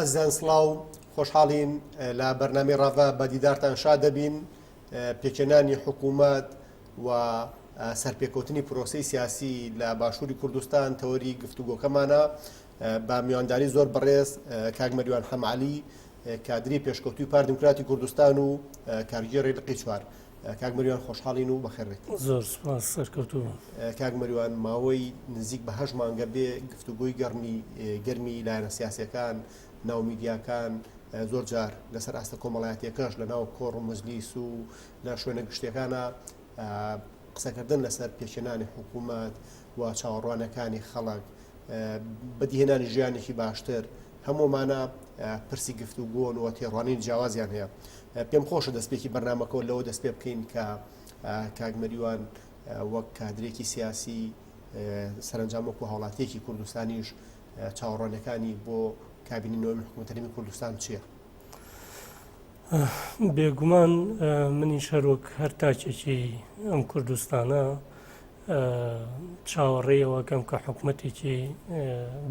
ئەزیزان سڵاو خۆشحاڵین لە بەرنامەی ڕاڤا بە دیدارتان شاد دەبین. پێکێنانی حکوومەت و سەرپێکەوتنی پرۆسەی سیاسی لە باشووری کوردستان تەوەری گفتوگۆکەمانە بە میوانداری زۆر بەڕێز کاک مەریوان حەمعەلی کادری پێشکەوتووی پار دموکراتی کوردستان و کارگێڕی لقی چوار. کاک مەریوان خۆشحاڵین و بەخێرێت. زۆر سپاس سەرکەوتوو. کاک مەریوان ماوەی نزیک بە 8 مانگە بێ گفتوگۆی گەرمی لایەنە سیاسیەکان ناو میدیاکان زۆر جار لەسەر ئاستە کۆمەڵایەتیەکەش لە ناو کۆڕ و مەجلیس و لە شوێنە گشتیەکانە قسەکردن لەسەر پێکێنانی حکوومەت و چاوەڕوانەکانی خەڵک بەدیهێنانی ژیانێکی باشتر هەمومانە پرسی گفتوگۆن و تێڕوانین جیاوازیان هەیە. پێم خۆشە دەستپێکی بەرنامەکەەوە لەوە دەست پێ بکەین کە کاک مەریوان وەک کادرێکی سیاسی سەرنجام وەکو هاوڵاتیەکی کوردستانیش چاوەڕوانەکانی بۆ کابینەوەی حکوومەتەرمی کوردستان چییە؟ بێگومان منی شەرۆک هەر تاچێکی ئەم کوردستانە چاوەڕێیەوەکەم کە حکوومەتێکی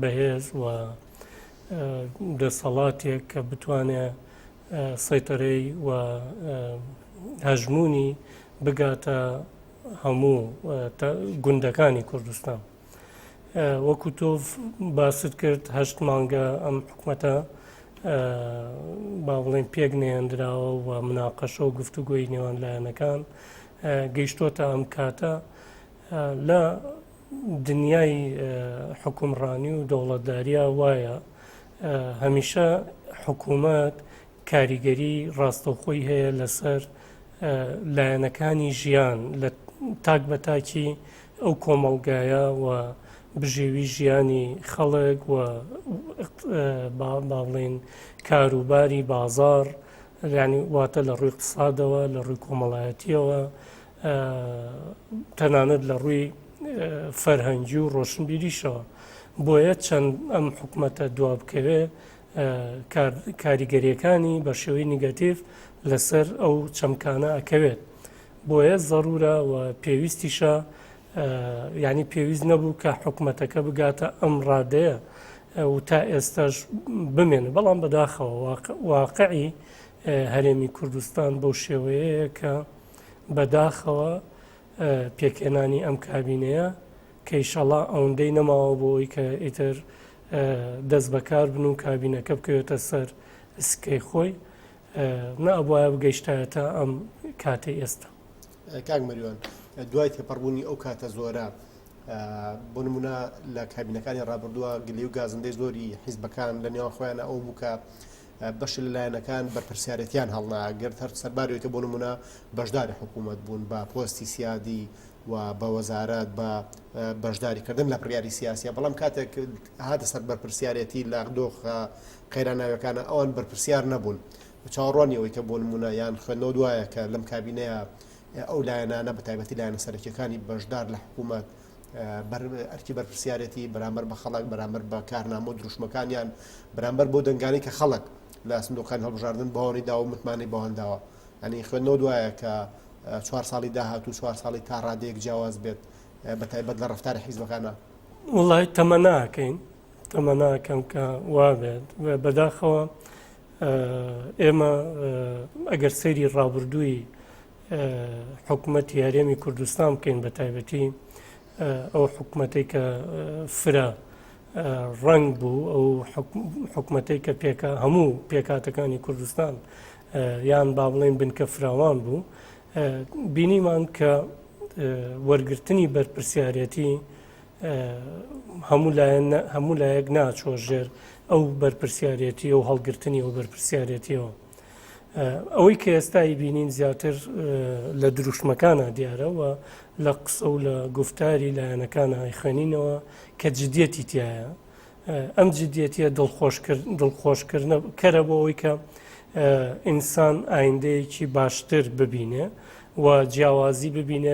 بەهێز و دەسەڵاتێک کە بتوانێت سەیطرەی و هەژمونی بگاتە هەموو گوندەکانی کوردستان. وەکو تۆ باست کرد 8 مانگە ئەم حکوومەتە با بڵێن پێک نێنراوە و مناقەشە و گفتوگۆی نێوان لایەنەکان گەیشتۆتە ئەم کاتە لە دنیای حکومڕانی و دەوڵەتداریە وایە هەمیشە حکوومەت کاریگەری ڕاستەوخۆی هەیە لەسەر لایەنەکانی ژیان لە تاک بە تاکی ئەو کۆمەڵگایە و بژێوی ژیانی خەڵک و باڵێن کاروباری بازار ینی واتە لە ڕووی اقتصادەوە لە ڕووی کۆمەڵایەتیەوە تەنانەت لە ڕووی فەرهەنگی و ڕۆشنبیریشەوە. بۆیە چەند ئەم حکوومەتە دوا بکەوێ کاریگەریەکانی بە شێوەی نیگەتیڤ لەسەر ئەو چەمکانە ئەکەوێت. بۆیە زەڕورە و پێویستیشە ینی پێویست نەبوو کە حکوومەتەکە بگاتە ئەم ڕادەیە و تا ئێستاش بمێنێت. بەڵام بەداخەوە واقعی هەرێمی کوردستان بەو شێوەیەیە کە بەداخەوە پێکێنانی ئەم کابینەیە کە ئیشەڵا ئەوەندەی نەماوە بۆی کە ئیتر دەست بەکار بن و کابینەکە بکەوێتە سەر سکەی خۆی نەبواە بگەیشتایەتە ئەم کاتەی ئێستا. کاک مەریوان دوای تێپەڕبوونی ئەو کاتە زۆرە بۆ نمونە لە کابینەکانی ڕابردووە گلەی و گازندەی زۆری حیزبەکان لە نێوان خۆیانە ئەو بوو کە بەشی لە لایەنەکان بەرپرسیارەتیان هەڵناگرت هەر سەربارەوەی کە بۆ نمونە بەشداری حکوومەت بوون بە پۆستی سیادی و بە وەزارەت بە بەشداریکردن لە پڕیاری سیاسیە. بەڵام کاتێک هاتە سەر بەرپرسیارەتی لە دۆخە قەیراناویەکانە ئەوان بەرپرسیار نەبوون. چاوەڕوانیەوەی کە بۆ نمونە یان خوێندنەوە دوایە کە لەم کابینەیە ئەو لایەنانە بە تایبەتی لایەنە سەرەکیەکانی بەشدار لە حکوومەت ئەرکی بەرپرسیارەتی بەرامبەر بە خەڵک بەرامبەر بە کارنامە و دروشمەکانیان بەرامبەر بۆ دەنگانی کە خەڵک لە سندوقەکان هەڵبژاردن بەوانی داوە و متمانی بەوەنداوە. ئەنی خوێندنەوە دوایە کە 4 ساڵی داهات و 4 ساڵی تا ڕادەیەک جیاواز بێت بە تایبەت لە ڕەفتاری حیزبەکانە. وڵای تەمە ناکەین تەمە ناکەم کە وا بێت بەداخەوە ئێمە ئەگەر سەیری ڕابردووی حکوومەتی هەرێمی کوردستان بکەین بە تایبەتی ئەو حکوومەتەی کە فرە ڕنگ بوو ئەو حکوومەتەی کە هەموو پێکاتەکانی کوردستان یان با بڵێن بنکە فراوان بوو بینیمان کە وەرگرتنی بەرپرسیارەتی هەموو لایەک ناچۆ ژێر ئەو بەرپرسیارەتی ئەو هەڵگرتنی ئەو بەرپرسیارەتیەوە. ئەوەی کە ئێستای بینین زیاتر لە دروشمەکانە دیارەوە لە قسە و لە گفتاری لایەنەکانە خوێنینەوە کە جدیەتی تایە. ئەم جدیەتیە دڵخۆشکردنەکەرە بۆ ئەوەی کە ئینسان ئایندەیەکی باشتر ببینێ و جیاوازی ببینێ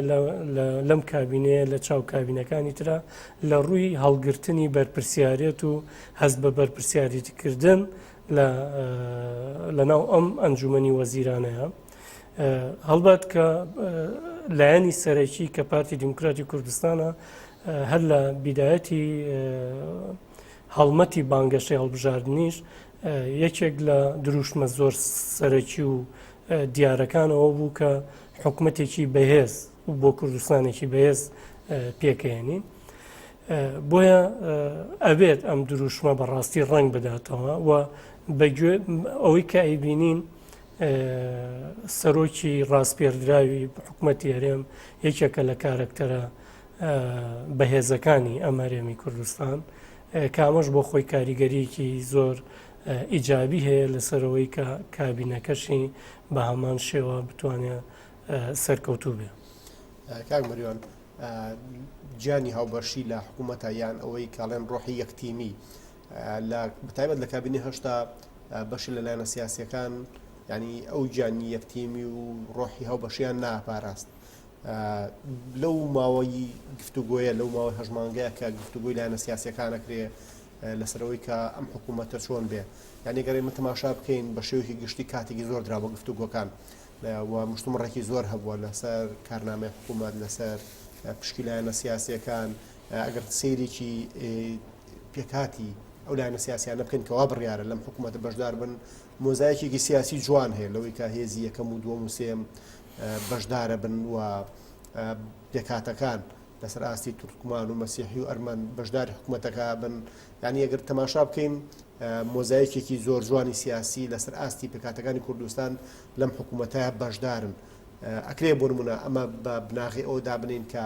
لەم کابینەیە لە چاو کابینەکانی ترە لە ڕووی هەڵگرتنی بەرپرسیارەت و هەست بە بەرپرسیارەتیکردن لەناو ئەم ئەنجومەنی وەزیرانەیە. هەڵبەت کە لایەنی سەرەکی کە پارتی دیموکراتی کوردستانە هەر لە بیدایەتی هەڵمەتی بانگەشەی هەڵبژاردنیش یەکێک لە دروشمە زۆر سەرەکی و دیارەکانەوە بوو کە حکومەتێکی بەهێز بۆ کوردستانێکی بەهێز پێکەێنین بۆیە ئەبێت ئەم دروشمە بەڕاستی ڕنگ بداتەوە و بەگوێ ئەوەی کە ئەیبینین سەرۆکی ڕاستپێردراوی حکومەتی هەرێم یەکێکە لە کارکتەرە بەهێزەکانی ئەم هەرێمی کوردستان کامەش بۆ خۆی کاریگەریەکی زۆر ئیجابی هەیە لەسەرەوەی کە کابینەکەشی بە هەمان شێوە بتوانێت سەرکەوتوو بێ. کاک مەریوان گیانی هاوبەشی لە حکوومەتە یان ئەوەی کاڵێن ڕۆحی یەکتیمی بەتایبەت لە کابینی هەشتا بەشی لەلایەنە سیاسیەکان ینی ئەو گیانی یەکتیمی و ڕۆحی هاوبەشیان ناپاراست لەو ماوەی گفتوگۆیە لەو ماوەی هەژمانگەیە کە گفتوگۆی لایەنە سیاسیەکانەکرێ لەسەرەوەی کە ئەم حکوومەتە چۆن بێ یعنی گەرەی تەماشا بکەین بە شێوەیەکی گشتی کاتێکی زۆر درا بە گفتوگۆکان و مشتومڕێکی زۆر هەبووە لەسەر کارنامەی حکوومەت لەسەر پشکی لایەنە سیاسیەکان ئەگەر سەیرێکی پێکاتی ئەو لایەنە سیاسیانە بکەین کەوا بڕیارە لەم حکوومەتە بەشدار بن مۆزایەکێکی سیاسی جوان هەیە لەوەی کە هێزی یەکەم و دووەم و سێم بەشدارە بن و پێکاتەکان لەسەر ئاستی تورکمان و مەسیحی و ئەرمەن بەشداری حکوومەتەکە بن ینی ئەگەر تەماشا بکەین مۆزایەکێکی زۆر جوانی سیاسی لەسەر ئاستی پێکاتەکانی کوردستان لەم حکوومەتە بەشدارن ئەکرێ بۆ نمونە ئەمە بە بناغی ئەو دابنین کە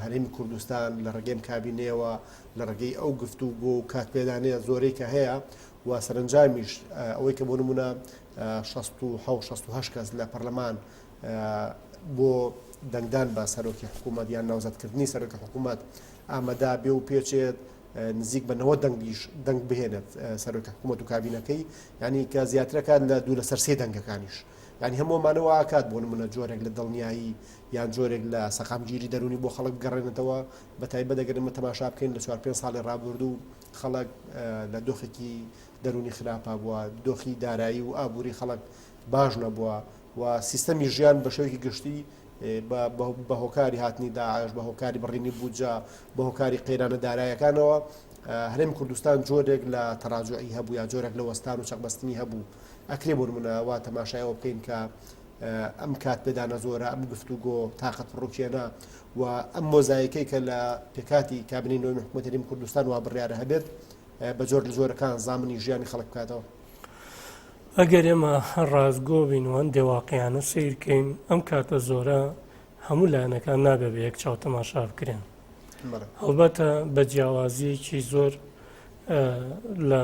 هەرێمی کوردستان لە ڕێگەی کابینەوە لە ڕێگەی ئەو گفتوگۆ و کاتپێدانەیە زۆرەی کە هەیە و سەرنجامیش ئەوەی کە بۆ نمونە 67 کەس لە پەرلەمان بۆ دەنگدان بە سەرۆکی حکوومەت یان ناوزەتکردنی سەرۆکی حکوومەت ئامادە بێ و پێچێت نزیک بە 90 دەنگ بهێنێت سەرۆکی حکوومەت و کابینەکەی ینی کە زیاترەکان لە 2 لەسەر 3 دەنگەکانیش ینی هەمومانەوە ئاکات بۆ نمونە جۆرێک لە دڵنیایی یان جۆرێک لە سەقامگیری دەرونی بۆ خەڵک بگەڕێنێتەوە بەتایبەت دەگەرمە تەماشا بکەین لە 4-5 ساڵی ڕابردوو خەڵک لە دۆخێکی دەرونی خراپە بووە دۆخی دارایی و ئابووری خەڵک باش نەبووە و سیستەمی ژیان بە شێوەیەکی گشتی بە هۆکاری هاتنی داعش بە هۆکاری بڕینی بوجا بە هۆکاری قەیرانە دارایەکانەوە هەرێمی کوردستان جۆرێک لە تەراجعی هەبوو یا جۆرێک لە وەستان و چەقبەستنی هەبوو ئەکرێ بۆ نمونەوە تەماشایەوە بکەین کە ئەم کات پێدانە زۆرە ئەم گفتوگۆ تاقەت ڕوکێنە و ئەم مۆزایەکەی کە لە پێکاتی کابینەی نوێی حکوومەتی هەرێمی کوردستان وا بڕیارە هەبێت بە جۆر لە جۆرەکان زامنی ژیانی خەڵک بکاتەوە. ئەگەر ئێمە ڕازگۆ بینوان دێواقییانە سیرکەین ئەم کاتە زۆرە هەموو لایەنەکان نابێ بە یەک چاو تەماشا بکرێن هەڵبەتە بە جیاوازیەکی زۆر لە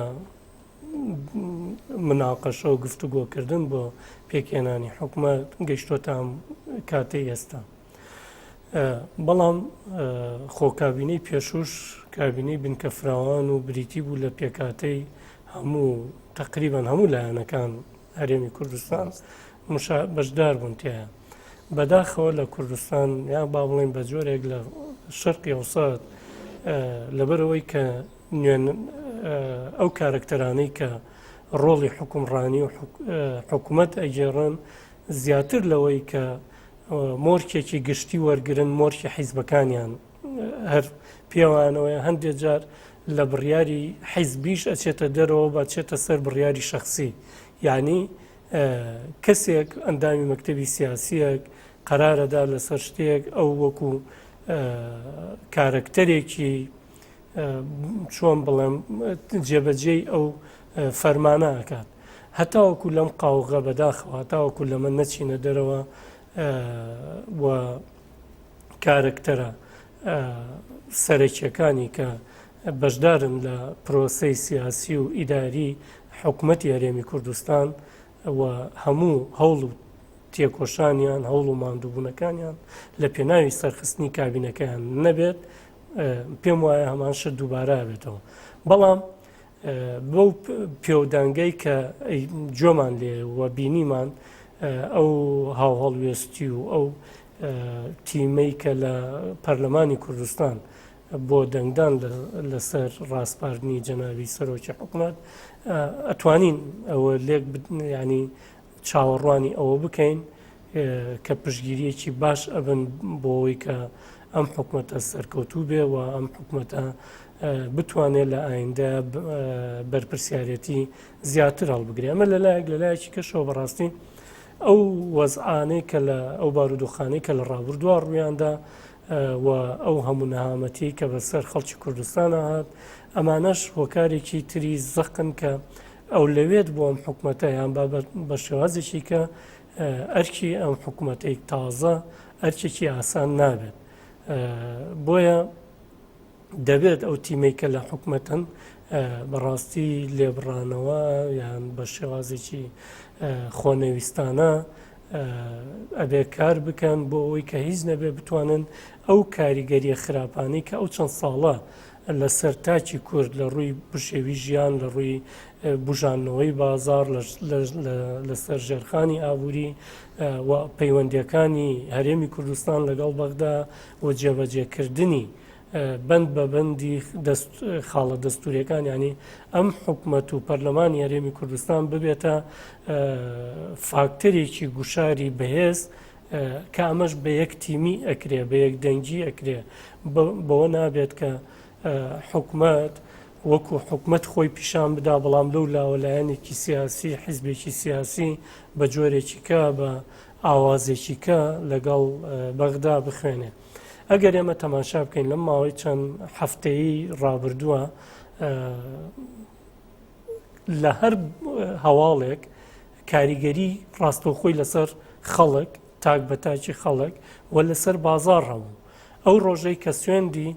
مناقەشە و گفتوگۆکردن بۆ پێکێنانی حکوومەت گەیشتۆتە ئەم کاتەی ئێستا بەڵام خۆکابینەی پێشوش کابینەی بنکەفراوان و بریتی بوو لە پێکاتەی هەموو تقریبان هەموو لایەنەکان هەرێمی کوردستان بەشدار بوون تایە بەداخەوە لە کوردستان یا با بڵێن بە جۆرێک لە شەرقی ئەوسەد لەبەرەوەی کە ئەو کارکتەرانەی کە ڕۆڵی حکومڕانی و حکوومەت ئەگێڕن زیاتر لەوەی کە مۆرکێکی گشتی وەرگرن مۆرکی حیزبەکانیان هەر پێوانەوەی هەندێک جار لە بڕیاری حیزبیش ئەچێتە دەرەوە بچێتە سەر بڕیاری شەخصی یعنی کەسێک ئەندامی مەکتەبی سیاسیەک قەرارەدا لەسەر شتێک ئەو وەکو کارکتەرێکی چۆن بڵێم جێبەجێی ئەو فەرمانە ئەکات هەتاوەکو لەم قاوغە بەداخەوە هەتاوەکو لەمە نەچینە دەرەوە و کارکتەرە سەرەکیەکانی کە بەشدارن لە پرۆسەی سیاسی و ئیداری حکوومەتی هەرێمی کوردستان و هەموو هەوڵ و تێکۆشانیان هەوڵ و ماندووبوونەکانیان لە پێناوی سەرخستنی کابینەکەیان نەبێت پێم وایە هەمان شت دووبارە بێتەوە بەڵام بەو پێودانگەی کە جۆمان لێ و بینیمان ئەو هاوهەڵوێستی و ئەو تیمەی کە لە پەرلەمانی کوردستان بۆ دەنگدان لەسەر ڕاستپاردنی جەنابی سەرۆکی حکوومەت ئەتوانین ئەوە لێک ینی چاوەڕوانی ئەوە بکەین کە پشتگیریەکی باش ئەبن بۆەوەی کە ئەم حکوومەتە سەرکەوتوو بێ و ئەم حکوومەتە بتوانێت لە ئایندە بەرپرسیارەتی زیاتر هەڵبگرێ. ئەمە لەلایەکی کەشەوە بەڕاستی ئەو وەزعانەی کە لە ئەو بارودۆخانەی کە لە ڕابردووە ڕوویاندا و ئەو هەموو نەهامەتی کە بەسەر خەڵکی کوردستان هات ئەمانەش هۆکارێکی تری زەقن کە ئەو لەوێت بۆ ئەم حکوومەتە یان بە شێوازێکی کە ئەرکی ئەم حکوومەتێک تازە ئەرکێکی ئاسان نابێت. بۆیە دەبێت ئەو تیمەی کە لە حکوومەتەن بەڕاستی لێبڕانەوە یان بە شێوازێکی خۆنەویستانە ئەبێ کار بکەن بۆ ئەوەی کە هیچ نەبێ بتوانن ئەو کاریگەریە خراپانی کە ئەو چەند ساڵە لە سەرتاچی کورد لە ڕووی بشێوی ژیان لە ڕووی بژانەوەی بازار لەسەر ژێرخانی ئابووری و پەیوەندیەکانی هەرێمی کوردستان لەگەڵ بەغدا و جێبەجێکردنی بەند بە بەندی خاڵە دەستوریەکان ینی ئەم حکوومەت و پەرلەمانی هەرێمی کوردستان ببێتە فاکتەرێکی گوشاری بەهێز کە ئەمەش بە یەک تیمی ئەکرێ بە یەک دەنگی ئەکرێ بەوە نابێت کە حکوومەت وەکو حکوومەت خۆی پیشان بدا بەڵام لەو لاوەلایەنێکی سیاسی حیزبێکی سیاسی بە جۆرێکی کە بە ئاوازێکی کە لەگەڵ بەغدا بخوێنێ. ئەگەر ئێمە تەماشا بکەین لەم ماوەی چەند هەفتەیی ڕابردووە لە هەر هەواڵێک کاریگەری ڕاستەوخۆی لەسەر خەڵک تاک بە تاکی خەڵک و لەسەر بازار هەبوو. ئەو ڕۆژەی کە سوێندی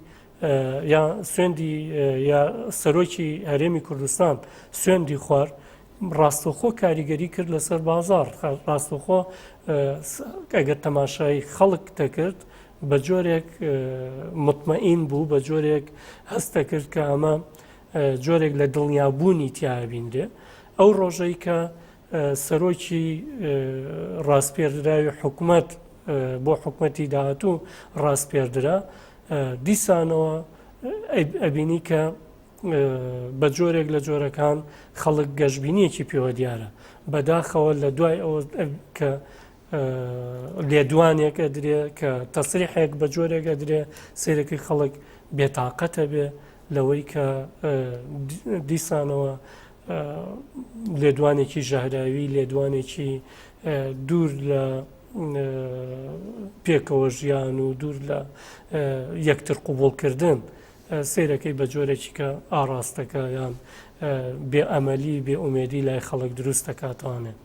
یا سەرۆکی هەرێمی کوردستان سوێندی خوارد ڕاستەوخۆ کاریگەری کرد لەسەر بازار. ڕاستەوخۆ ئەگەر تەماشای خەڵک دەکرد بە جۆرێک مطمئین بوو بە جۆرێک هەستە کرد کە ئەمە جۆرێک لە دڵنیابوونی تیابیندێ. ئەو ڕۆژەی کە سەرۆکی ڕاستپێردراوی حکوومەت بۆ حکوومەتی داهاتوو ڕاستپێردرا دیسانەوە ئەبینی کە بە جۆرێک لە جۆرەکان خەڵک گەشتبینیەکی پێوە دیارە بەداخەوە لە دوای ئەوە کە لێدوانێک ئەدرێ کە تەسریحێک بە جۆرێک ئەدرێ سیرەکەی خەڵک بێتاقەتە بێ لەوەی کە دیسانەوە لێدوانێکی ژەهراوی لێدوانێکی دوور لە پێکەوە ژیان و دوور لە یەکتر قوبوڵکردن سیرەکەی بە جۆرێکی کە ئاراستەکە یان بێ ئەمەلی بێ ئومێدی لای خەڵک دروست دەکاتوانێت.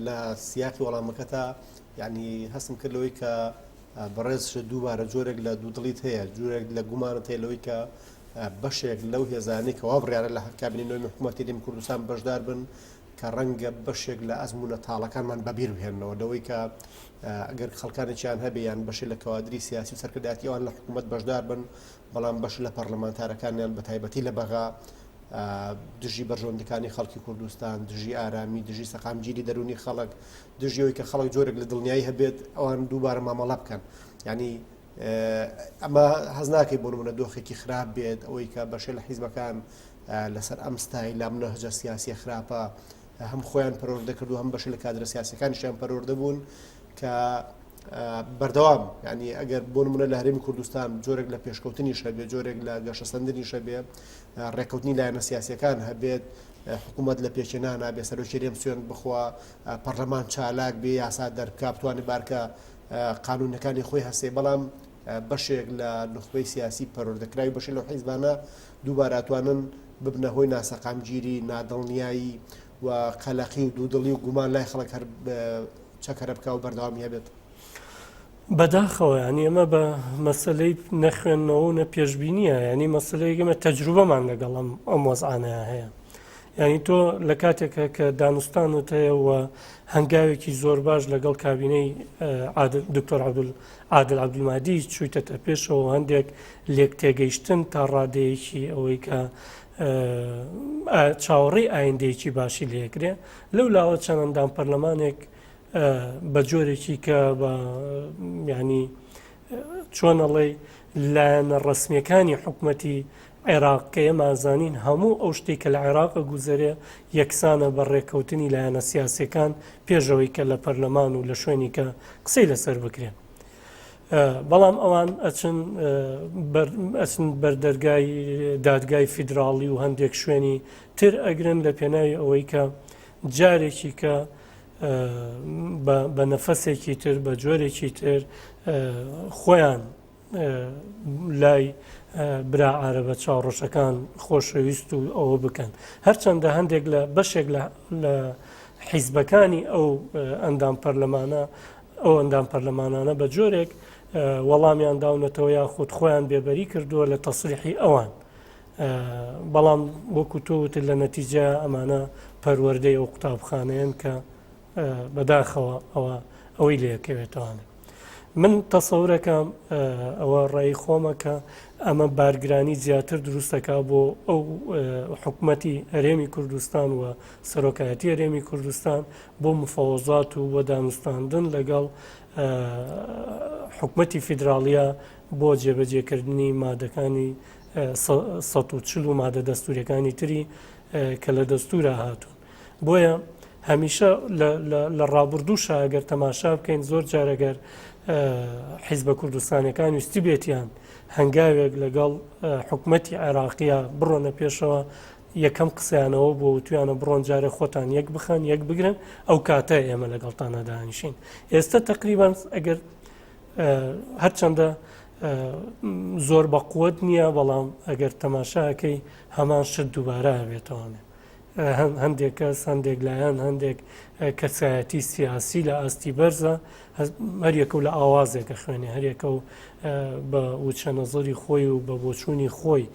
لە سیاقی وەڵامەکەتا یعنی هەستم کردەوەی کە بەڕێز دووبارە جۆرێک لە دوودڵیت هەیە جۆرێک لە گومانت هەیە لەوەی کە بەشێک لەو هێزانەی کەوا بڕیارە لە کابینەوەی حکوومەتی هەرێمی کوردستان بەشدار بن کە ڕەنگە بەشێک لە ئەزمونە تاڵەکانمان بەبیر بهێننەوە لەوەی کە ئەگەر خەڵکانێکیان هەبێ یان بەشی لە کەوادری سیاسی و سەرکردایەتیەوان لە حکوومەت بەشدار بن بەڵام بەش لە پەرلەمانتارەکانیان بە تایبەتی لە بەغا دژی بەرژۆندەکانی خەڵکی کوردستان دژی ئارامی دژی سەقامگیری دەرونی خەڵک دژیەوەی کە خەڵک جۆرێک لە دڵنیایی هەبێت ئەوان دووبارە مامەڵە بکەن ینی ئەمە هەز ناکەی بۆ نمونە دۆخێکی خراپ بێت ئەوەی کە بەشێ لە حیزبەکان لەسەر ئەم ستایل لە منەهجە سیاسی خراپە هەم خۆیان پەروەردە کرد و هەم بەشی لە کادرە سیاسەکانیشیان پەروەردە بوون کە بەردەوام ینی ئەگەر بۆ نمونە لە هەرێمی کوردستان جۆرێک لە پێشکەوتنیش هەبێت جۆرێک لە گەشەسەندنیش هەبێت ڕێکەوتنی لایەنە سیاسیەکان هەبێت حکوومەت لە پێچێنان نابێ سەرۆکی هەرێم سوێن بخوا پەرلەمان چالاک بێ یاسا دەربکا بتوانێت بارکە قانونەکانی خۆی هەسێ بەڵام بەشێک لە نخبەی سیاسی پەروەردەکراوی بەشی لەو حیزبانە دووبارە ئەتوانن ببنە هۆی ناسەقامگیری نادڵنیایی و قەلەقی و دوودڵی و گومان لای خەڵک هەر چەکەرە بکە و بەردەوامی هەبێت. بەداخەوە ینی ئەمە بە مەسلەی نەخوێندنەوە و نەپێشببینیە ینی مەسلەیەکی ئەمە تەجروبەمان لەگەڵ ئەم وەزعانەیە هەیە. ینی تۆ لە کاتێکە کە دانوستانت هەیە و هەنگاوێکی زۆر باش لەگەڵ کابینەی دکتۆر عادل عەبدولمادی چوویتەتە پێشەوە هەندێک لێک تێگەیشتن تا ڕادەیەکی ئەوەی کە چاوەڕێی ئایندەیەکی باشی لێکرێ لەو لاوە چەندەندان پەرلەمانێک بە جۆرێکی کە بە ینی چۆن ئەڵێ لایەنە ڕەسمیەکانی حکوومەتی عێراقیە مازانین هەموو ئەو شتێک کە لە عێراقە گوزەرێ یەکسانە بە ڕێکەوتنی لایەنە سیاسیەکان پێشەوەی کە لە پەرلەمان و لە شوێنی کە قسەی لەسەر بکرێن. بەڵام ئەوان ئەچن بەردەرگای دادگای فیدراڵی و هەندێک شوێنی تر ئەگرن لە پێناوی ئەوەی کە جارێکی کە بە نەفەسێکی تر بە جۆرێکی تر خۆیان لای برا عارەبە چاوەڕۆژەکان خۆشەویست و ئەوە بکەن هەرچەندە هەندێک لە بەشێک لە حیزبەکانی ئەو ئەندام پەرلەمانانە بە جۆرێک وەڵامیان داونەتەوە یاخود خۆیان بێبەری کردووە لە تەسریحی ئەوان بەڵام وەکو تۆوتر لە نەتیجە ئەمانە پەروەردەی ئەو قوتابخانەیەن کە بەداخەوە ئەوەی لێکەوێتەوانە من تەسەورەکەم ئەوە ڕێی خۆمە کە ئەمە بارگرانی زیاتر دروستەکە بۆ ئەو حکومەتی هەرێمی کوردستان و سەرۆکایەتی هەرێمی کوردستان بۆ مفەوەزات و بۆ دانوستاندن لەگەڵ حکومەتی فیدراڵیە بۆ جێبەجێکردنی مادەکانی ١40 و مادە دەستوریەکانی تری کە لە دەستورە هاتوون بۆیە هەمیشە لە ڕابردووشە ئەگەر تەماشا بکەین زۆر جارەگەر حیزبە کوردستانەکان ویستی بێتیان هەنگاوێک لەگەڵ حکومەتی عێراقیە بڕۆنە پێشەوە یەکەم قسەیانەوە بۆ توانە بڕۆن جارە خۆتان یەک بخەن یەک بگرن ئەو کاتە ئێمە لەگەڵتانە دانیشین ئێستا تقریبان ئەگەر هەرچەندە زۆر بە قووەت نییە بەڵام ئەگەر تەماشاکەی هەمان شت دووبارە هەبێتەوەنێ هەندێک کەس هەندێک لایەن هەندێک کەسایەتی سیاسی لە ئاستی بەرزە هەریەکە و لە ئاوازێکە خوێنێ هەریەکە و بە وچە نەزەری خۆی و بە بۆچوونی خۆی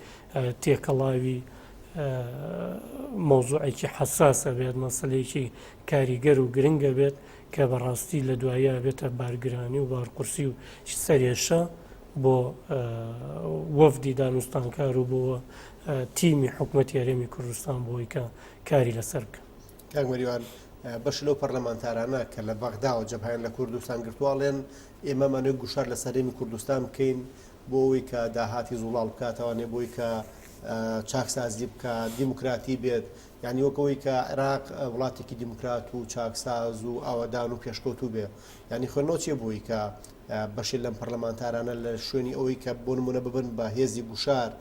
تێکەڵاوی مۆزوعێکی حەساسە بێت مەسەلەیەکی کاریگەر و گرنگە بێت کە بەڕاستی لە دوایە بێتە بارگرانی و بارقورسی و سەرێشە بۆ وەفدی دانوستانکار و بۆ تیمی حکومەتی هەرێمی کوردستان بۆی کە کاری لەسەر بکەن. کاک مەریوان بەش لەو پەرلەمانتارانە کە لە بەغدا و جەبهەیان لە کوردستان گرتوواڵێن ئێمەمانێ گوشار لە سەرێمی کوردستان بکەین بۆ ئەوەی کە داهاتی زوڵاڵ بکاتەوانێ بۆی کە چاکسازی بکە دیموکراتی بێت یعنی وەکەوەی کە عێراق وڵاتێکی دیموکرات و چاکساز و ئاوەدان و پێشکەوتوو بێ ینی خوێنەوە چێ بووی کە بەشی لەم پەرلەمانتارانە لە شوێنی ئەوەی کە بۆ نمونە ببن بە هێزی گوشار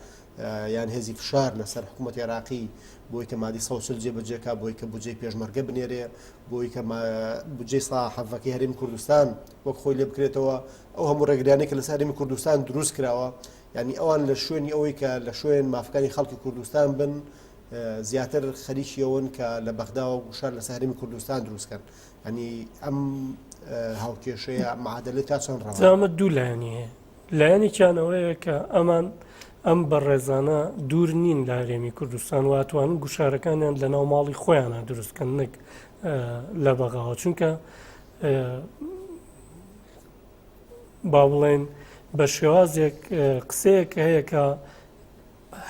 یان هێزی فشار لەسەر حکوومەتی عێراقی بۆی کە مادی 140 جێبەجێکا بۆی کە بودجەی پێشمەرگە بنێرێ بۆی کە بودجەی ساحەفەکەی هەرێمی کوردستان وەک خۆی لێ بکرێتەوە ئەو هەموو ڕێگرانەی کە لەسەر هەرێمی کوردستان دروست کراوە ینی ئەوان لە شوێنی ئەوەی کە لە شوێن مافەکانی خەڵکی کوردستان بن زیاتر خەریکیەوەن کە لە بەغدا و گوشار لە هەرێمی کوردستان دروستکەن ینی ئەم هاوکێشەیە معادلە تا چەند ڕەوە زامە دوو لایەنی هەیە لایەنێکیانەوەیە کە ئەمان ئەم بەڕێزانە دوور نین لە هەرێمی کوردستان و ئەتوانن گوشارەکانیان لە ناو ماڵی خۆیانە دروستکەن نەک لە بەغاوە چونکە با بڵێن بە شێوازێک قسەیەک هەیە کە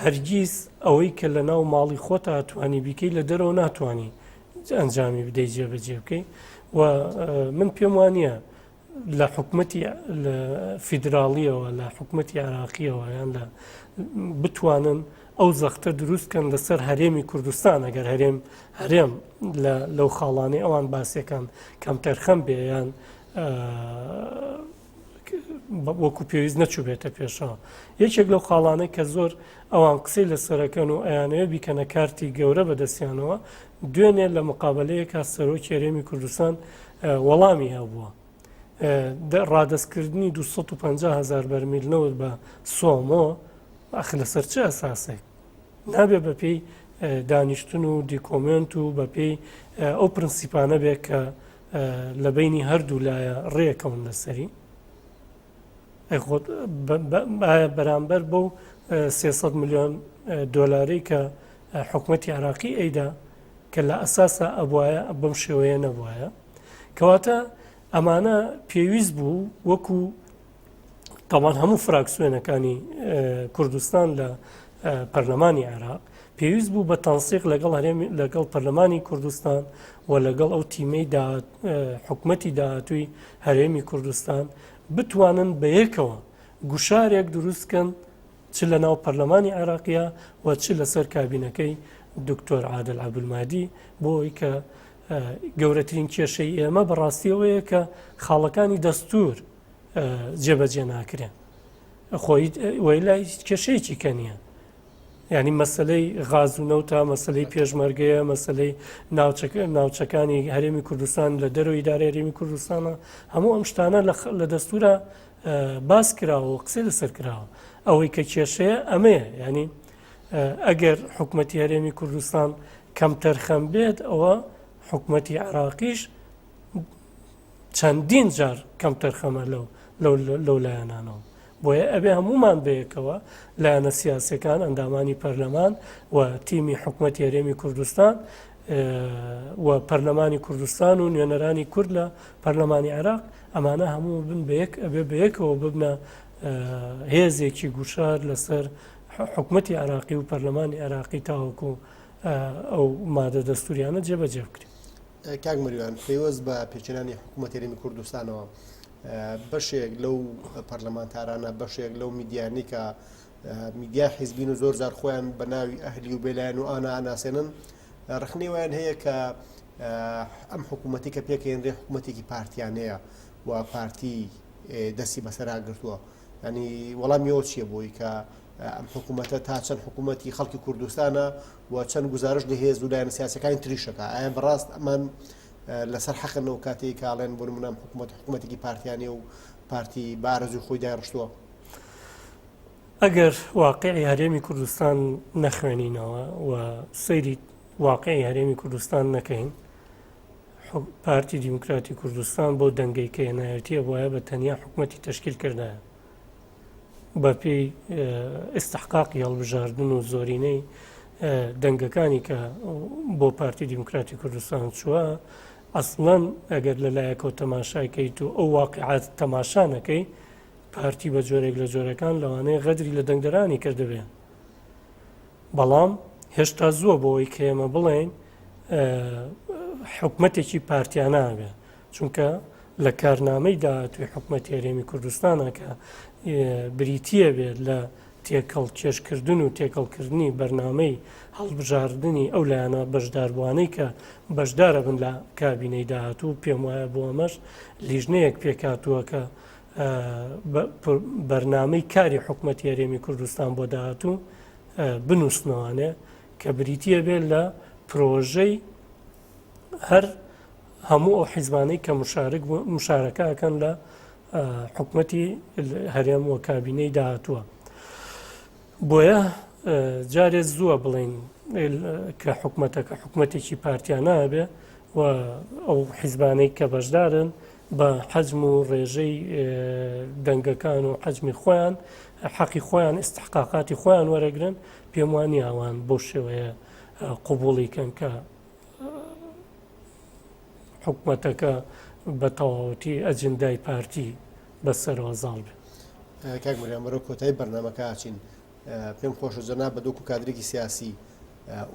هەرگیز ئەوەی کە لە ناو ماڵی خۆتە ئەتوانی بیکەی لە دەرەوە ناتوانی ئەنجامی بدەی جێبەجێ بکەی و من پێم وانە لە حکومەتی فیدراڵیەوە لە حکومەتی عێراقیەوە یان لە بتوانن ئەو زەختە دروستکەن لەسەر هەرێمی کوردستان ئەگەر هەرێم لەو خاڵانەی ئەوان باسیەکان کەم تەرخەم بێ یان وەکو پێویست نەچوو بێتە پێشەوە یەکێک لەو خاڵانەی کە زۆر ئەوان قسەی لەسەرەکەن و ئەیانەیە بیکەنە کارتی گەورە بەدەستیانەوە دوێنێ لە مقابلەیەکە سەرۆکی هەرێمی کوردستان وەڵامی هەبووە ڕادەستکردنی 250,000 بەرمیلنەوت بە سۆمۆ لەسەر چه ئەساسێک نابێ بە پێی دانیشتن و دیکۆمنت و بە پێی ئەو پرنسیپانە بێ کە لە بینی هەردوو لایە ڕێەکەون لەسەری بەرامبەر بەو 300 ملیۆن دۆلاری کە حکومەتی عێراقی ئەیدا کە لە ئەساسە ئەبوایە بەم شێوەیە نەبووایە کەواتە ئەمانە پێویست بوو وەکو تاوان هەموو فراکسیۆنەکانی کوردستان لە پەرلەمانی عێراق پێویست بوو بە تەنسیق لەگەڵ پەرلەمانی کوردستان و لەگەڵ ئەو تیمەی حکومەتی داهاتووی هەرێمی کوردستان بتوانن بە یەکەوە گوشارێک دروستکەن چ لە ناو پەرلەمانی عێراقیە و چ لەسەر کابینەکەی دکتۆر عادل عەبدولمادی بۆی کە گەورەترین کێشەی ئێمە بەڕاستیەوەیە کە خاڵەکانی دەستور جێبەجێ ناکرێن خۆی وەیلای کێشەیەکی کەنیە ینی مەسلەی غاز و نەوتە مەسلەی پێشمەرگەیە مەسلەی ناوچەکانی هەرێمی کوردستان لە دەرەوەی ئیدارەی هەرێمی کوردستانە هەموو ئەم شتانە لە دەستورە باس کراوە و قسەی لەسەر کراوە ئەوەی کە کێشەیە ئەمەیە ینی ئەگەر حکوومەتی هەرێمی کوردستان کەم تەرخەم بێت ئەوە حکوومەتی عراقیش چەندین جار کەم تەرخەمە لەو لایەنانەوە بۆیە ئەبێ هەمومان بەیەکەوە لایەنە سیاسەکان ئەندامانی پەرلەمان و تیمی حکوومەتی هەرێمی کوردستان و پەرلەمانی کوردستان و نوێنەرانی کورد لە پەرلەمانی عێراق ئەمانە هەموو بن بەیەک ئەبێ بەیەکەوە ببنە هێزێکی گوشار لەسەر حکوومەتی عراقی و پەرلەمانی عراقی تاوەکو ئەو مادە دەستوریانە جێبەجێ بکرێت. کاک مەریوان پێوەست بە پێچێنانی حکوومەتی هەرێمی کوردستانەوە بەشێک لەو پەرلەمانتارانە بەشێک لەو میدیانی کە میدیا حیزبین و زۆر زار خۆیان بە ناوی ئەهلی و بێلایەن و ئانا ئاناسێنن ڕخنەوەیان هەیە کە ئەم حکوومەتی کە پێکەێنرێ حکوومەتێکی پارتیانەیە و پارتی دەستی بەسەراگرتووە ینی وەڵامیەوە چییە بۆی کە ئەم حکوومەتە تا چەند حکوومەتی خەڵکی کوردستانە و چەند گزارش لە هێز و لایەنە سیاسەکانی تریشەکە ئایا بەڕاست ئەمان لەسەر حەقنەوە کاتێک کاڵێن بۆ نمونە حکوومەتێکی پارتیانێ و پارتی بارەزوی خۆی دایڕشتووە ئەگەر واقعی هەرێمی کوردستان نەخوێنینەوە و سەیری واقعی هەرێمی کوردستان نەکەین پارتی دیموکراتی کوردستان بۆ دەنگەی کە هێنایەتیە وایە بە تەنیا حکوومەتی تەشکیل کردایە بە پێی ئستحقاقی هەڵبژاردن و زۆرینەی دەنگەکانی کە بۆ پارتی دیموکراتی کوردستان چووە ئەسڵەن ئەگەر لەلایەکەوە تەماشاکەیت و ئەو واقعات تەماشانەکەی پارتی بە جۆرێک لە جۆرەکان لەوانەیە غەدری لە دەنگدەرانی کردبێن بەڵام هێشتا زووە بۆەوەی کە ئێمە بڵێن حکوومەتێکی پارتیانە بێ چونکە لە کارنامەی داهاتووی حکوومەتی هەرێمی کوردستانە کە بریتیە بێت لە تێکەڵ کێشکردن و تێکەڵکردنی بەرنامەی هەڵبژاردننی ئەو لایەنە بەشداربوانەی کە بەشدارە بن لە کابینەی داهاتوو پێم وایە بۆ ئەمەش لیژنەیەک پێکاتووە کە بەرنامەی کاری حکوومەتی هەرێمی کوردستان بۆ داهاتوو بنووسنەوانێ کە بریتیە بێت لە پرۆژەی هەر هەموو ئەو حیزبانەی کە مشارەکەکەن لە حکوومەتی هەرێم و کابینەی داهاتووە بۆیە جارێ زووە بڵین کە حکوومەتەکە حکوومەتێکی پارتیانە بێ و ئەو حیزبانەی کە بەشدارن بە حەجم و ڕێژەی دەنگەکان و حەجمی خۆیان حەقی خۆیان ئستحقاقاتی خۆیان وەرەگرن پێم وانی ئەوان بۆ شێوەیە قوبوڵیکەن کە حکوومەتەکە بە تەواوەتی ئەجندای پارتی بەسەرەوە زاڵ بێ. کاک مەریوان بەرەو کۆتایی بەرنامەکە ئاچین پێم خۆشە جەناب بە دۆکو کادرێکی سیاسی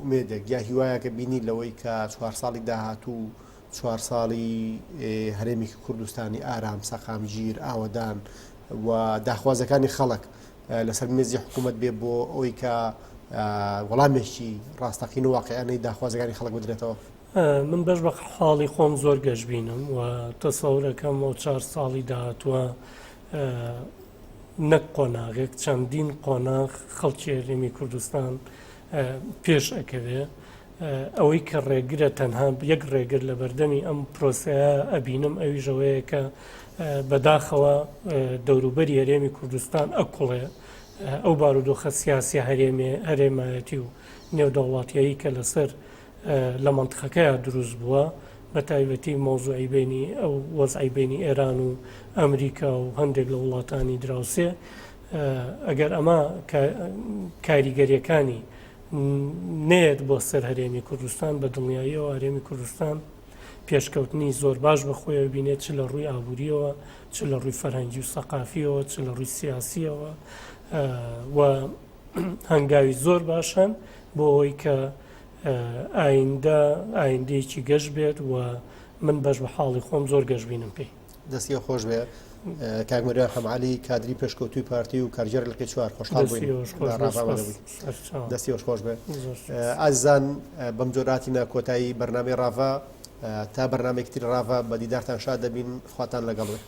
ئومێدێک یا هیوایە کە بینی لەوەی کە 4 ساڵی داهاتوو 4 ساڵی هەرێمێکی کوردستانی ئارام سەقامگیر ئاوەدان و داخوازەکانی خەڵک لەسەر مێزی حکوومەت بێ بۆ ئەوەی کە وەڵامێکی ڕاستەقین و واقعیانەی داخوازەکانی خەڵک بدرێتەوە. من بەش بە حاڵی خۆم زۆر گەشتبینم و تەسەورەکەم و 4 ساڵی داهاتووە نەک قۆناغێک چەندین قۆناغ خەڵکی هەرێمی کوردستان پێش ئەکەوێ ئەوەی کە ڕێگرە تەنها یەک ڕێگر لە بەردەمی ئەم پرۆسەیە ئەبینم ئەویژەوەیە کە بەداخەوە دەوروبەری هەرێمی کوردستان ئەکوڵێ ئەو بارودۆخە سیاسی هەرێمایەتی و نێودەوڵاتیایی کە لەسەر لە منطقەکەیە دروست بووە بە تایبەتی مۆزوعی بینی ئەو وەزعی بینی ئێران و ئەمریکا و هەندێک لە وڵاتانی دراوسێ ئەگەر ئەمە کاریگەریەکانی نێت بۆ سەر هەرێمی کوردستان بە دڵنیاییەوە هەرێمی کوردستان پێشکەوتنی زۆر باش بەخۆیە بینێت چ لە ڕووی ئابوووریەوە چ لە ڕووی فەرهەنگی و سەقافیەوە چ لە ڕووی سیاسیەوە و هەنگاوی زۆر باشن بۆ ئەوەی کە ئایندەیەکی گەشت بێت و من بەش بە حاڵی خۆم زۆر گەشت بینم پێی. دەستیە خۆش بێ کاک مەریوان حەمعالی کادری پێشکەوتووی پارتی و کارژێر لەکەی چوار خۆشحاڵ بووین دەستی خۆش بێ. ئازیزان بەم جۆراتینە کۆتایی بەرنامەی ڕاڤا تا بەرنامێکی تر ڕاڤا بە دیدارتان شاد دەبین خواتان لەگەڵ بێ.